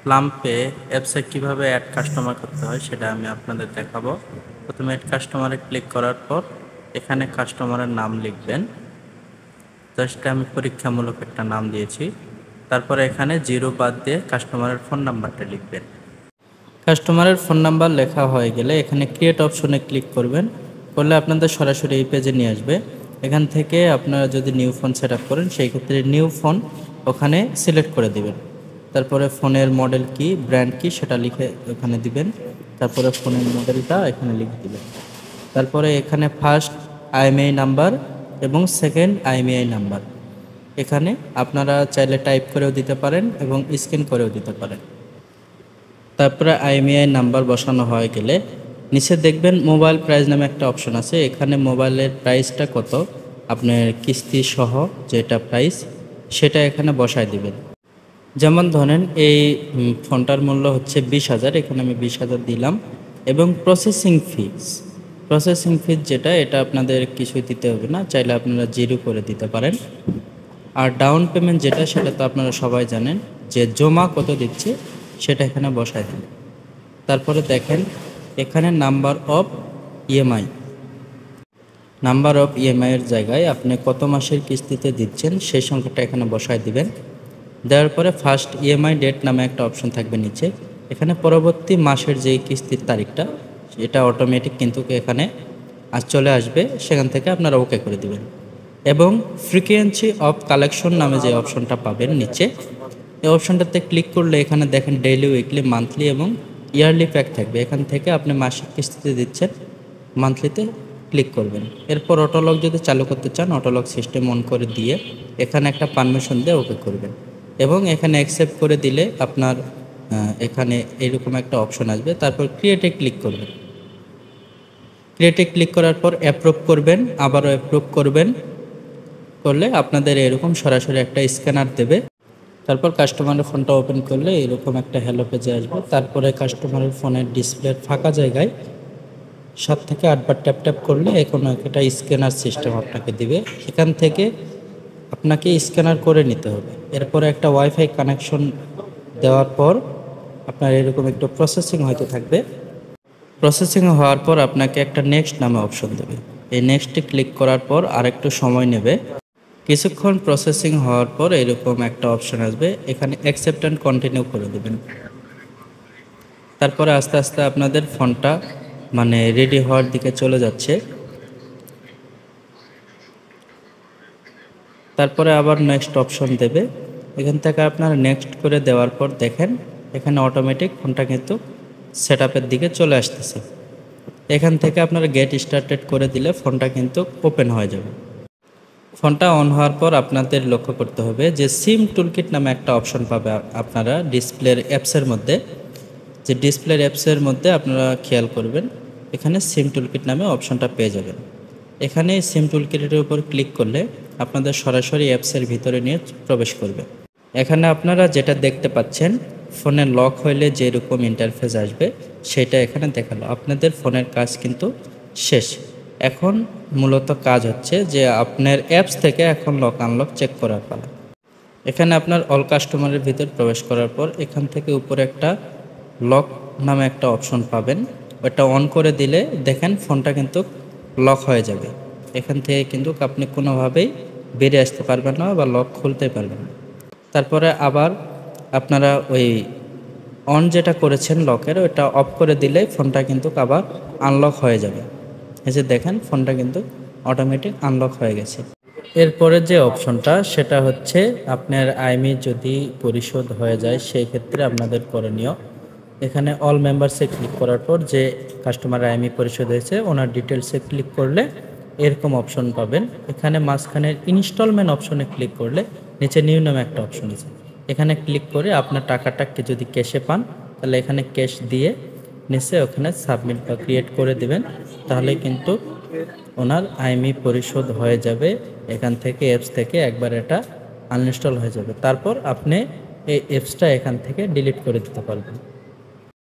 Plum pay অ্যাপসে কীভাবে add customer করতে হয় সেটা আমি আপনাদের দেখাবো। প্রথমে অ্যাড কাস্টমারে ক্লিক করার পর এখানে কাস্টমারের নাম লিখবেন। জাস্ট আমি পরীক্ষামূলক একটা নাম দিয়েছি। তারপরে এখানে 0 বাদ দিয়ে কাস্টমারের ফোন নাম্বারটা লিখবেন। কাস্টমারের ফোন নাম্বার লেখা হয়ে গেলে এখানে ক্রিয়েট অপশনে ক্লিক করবেন। করলে আপনাদের সরাসরি এই পেজে নিয়ে আসবে। এখান থেকে আপনারা যদি নিউ ফোন সেট আপ করেন সেই ক্ষেত্রে নিউ ফোন ওখানে সিলেক্ট করে দিবেন। তারপরে ফোনের মডেল কি, ব্র্যান্ড কি সেটা লিখে ওখানে দিবেন। তারপরে ফোনের মডেলটা এখানে লিখে দিবেন। তারপরে এখানে ফার্স্ট আইএমইআই নাম্বার এবং সেকেন্ড আইএমইআই নাম্বার এখানে আপনারা চাইলে টাইপ করেও দিতে পারেন এবং স্ক্যান করেও দিতে পারেন। তারপরে আইএমইআই নাম্বার বসানো হয়ে গেলে নিচে দেখবেন মোবাইল প্রাইস নামে একটা অপশন আছে। এখানে মোবাইলের প্রাইসটা কত, আপনার কিস্তি সহ যেটা প্রাইস সেটা এখানে বসায় দিবেন। যেমন ধরেন এই ফোনটার মূল্য হচ্ছে 20,000, এখানে আমি 20,000 দিলাম। এবং প্রসেসিং ফিজ যেটা, এটা আপনাদের কিছুই দিতে হবে না, চাইলে আপনারা 0 করে দিতে পারেন। আর ডাউন পেমেন্ট যেটা, সেটা তো আপনারা সবাই জানেন যে জমা কত দিচ্ছে সেটা এখানে বসায় দিন। তারপরে দেখেন এখানে নাম্বার অফ ইএমআইয়ের জায়গায় আপনি কত মাসের কিস্তিতে দিচ্ছেন সেই সংখ্যাটা এখানে বসায় দিবেন। দেওয়ার পরে ফার্স্ট ইএমআই ডেট নামে একটা অপশন থাকবে নিচে। এখানে পরবর্তী মাসের যেই কিস্তির তারিখটা এটা অটোমেটিক কিন্তু এখানে চলে আসবে, সেখান থেকে আপনারা ওকে করে দিবেন। এবং ফ্রিকোয়েন্সি অফ কালেকশন নামে যে অপশনটা পাবেন নিচে, এই অপশনটাতে ক্লিক করলে এখানে দেখেন ডেইলি, উইকলি, মান্থলি এবং ইয়ারলি প্যাক থাকবে। এখান থেকে আপনি মাসিক কিস্তিতে দিচ্ছেন, মান্থলিতে ক্লিক করবেন। এরপর অটোলক যদি চালু করতে চান অটোলক সিস্টেম অন করে দিয়ে এখানে একটা পারমিশন দিয়ে ওকে করবেন। এবং এখানে অ্যাকসেপ্ট করে দিলে আপনার এখানে এরকম একটা অপশন আসবে। তারপর ক্রিয়েটে ক্লিক করবেন। ক্রিয়েটে ক্লিক করার পর অ্যাপ্রুভ করবেন, আবারও অ্যাপ্রুভ করবেন। করলে আপনাদের এরকম সরাসরি একটা স্ক্যানার দেবে। তারপর কাস্টমারের ফোনটা ওপেন করলে এরকম একটা হ্যালো পেজে আসবে। তারপরে কাস্টমারের ফোনের ডিসপ্লের ফাঁকা জায়গায় 7 থেকে 8 বার ট্যাপ করলে কোনো একটা স্ক্যানার সিস্টেম আপনাকে দিবে। এখান থেকে আপনাকে স্ক্যানার করে নিতে হবে। এরপরে একটা ওয়াইফাই কানেকশন দেওয়ার পর আপনার এরকম একটু প্রসেসিং হয়তো থাকবে। প্রসেসিং হওয়ার পর আপনাকে একটা নেক্সট নামে অপশন দেবে। এই নেক্সটে ক্লিক করার পর আরেকটু সময় নেবে। কিছুক্ষণ প্রসেসিং হওয়ার পর এরকম একটা অপশন আসবে, এখানে অ্যাকসেপ্ট অ্যান্ড কন্টিনিউ করে দেবেন। তারপরে আস্তে আস্তে আপনাদের ফোনটা রেডি হওয়ার দিকে চলে যাচ্ছে। তারপরে আবার নেক্সট অপশন দেবে। এখান থেকে আপনারা নেক্সট করে দেওয়ার পর দেখেন এখানে অটোমেটিক ফোনটা কিন্তু সেট আপের দিকে চলে আসতেছে। এখান থেকে আপনারা গেট স্টার্টেড করে দিলে ফোনটা কিন্তু ওপেন হয়ে যাবে। ফোনটা অন হওয়ার পর আপনাদের লক্ষ্য করতে হবে যে সিম টুলকিট নামে একটা অপশন পাবে আপনারা ডিসপ্লের অ্যাপসের মধ্যে। যে ডিসপ্লের অ্যাপসের মধ্যে আপনারা খেয়াল করবেন এখানে সিম টুলকিট নামে অপশনটা পেয়ে যাবেন। এখানে সিম টুলকিটের উপর ক্লিক করলে আপনাদের সরাসরি অ্যাপসের ভিতরে নিয়ে প্রবেশ করবে। এখানে আপনারা যেটা দেখতে পাচ্ছেন ফোনে লক হইলে যেরকম ইন্টারফেস আসবে সেটা এখানে দেখালো। আপনাদের ফোনের কাজ কিন্তু শেষ। এখন মূলত কাজ হচ্ছে যে আপনার অ্যাপস থেকে এখন লক আনলক চেক করার পালা। এখানে আপনার অল কাস্টমারের ভিতর প্রবেশ করার পর এখান থেকে উপরে একটা লক নামে একটা অপশন পাবেন, ওটা অন করে দিলে দেখেন ফোনটা কিন্তু লক হয়ে যাবে। এখান থেকে কিন্তু আপনি কোনোভাবেই বেরিয়ে আসতে পারবেন না বা লক খুলতে পারবেন না। তারপরে আবার আপনারা ওই অন যেটা করেছেন লকের ওটা অফ করে দিলে ফোনটা কিন্তু আবার আনলক হয়ে যাবে। এই যে দেখেন ফোনটা কিন্তু অটোমেটিক আনলক হয়ে গেছে। এরপরে যে অপশনটা সেটা হচ্ছে আপনার আইএমই যদি পরিশোধ হয়ে যায় সেই ক্ষেত্রে আপনাদের করণীয় এখানে অল মেম্বারসে ক্লিক করার পর যে কাস্টমার আইএমই পরিশোধ হয়েছে ওনার ডিটেলসে ক্লিক করলে এরকম অপশন পাবেন। এখানে মাঝখানের ইনস্টলমেন্ট অপশনে ক্লিক করলে নিচে নিউ নামে একটা অপশন আছে, এখানে ক্লিক করে আপনার টাকাটাকে যদি ক্যাশে পান তাহলে এখানে ক্যাশ দিয়ে নিচে ওখানে সাবমিট বা ক্রিয়েট করে দেবেন। তাহলে কিন্তু ওনার আইএমই পরিশোধ হয়ে যাবে। এখান থেকে অ্যাপস থেকে একবার এটা আনইনস্টল হয়ে যাবে। তারপর আপনি এই অ্যাপসটা এখান থেকে ডিলিট করে দিতে পারবেন।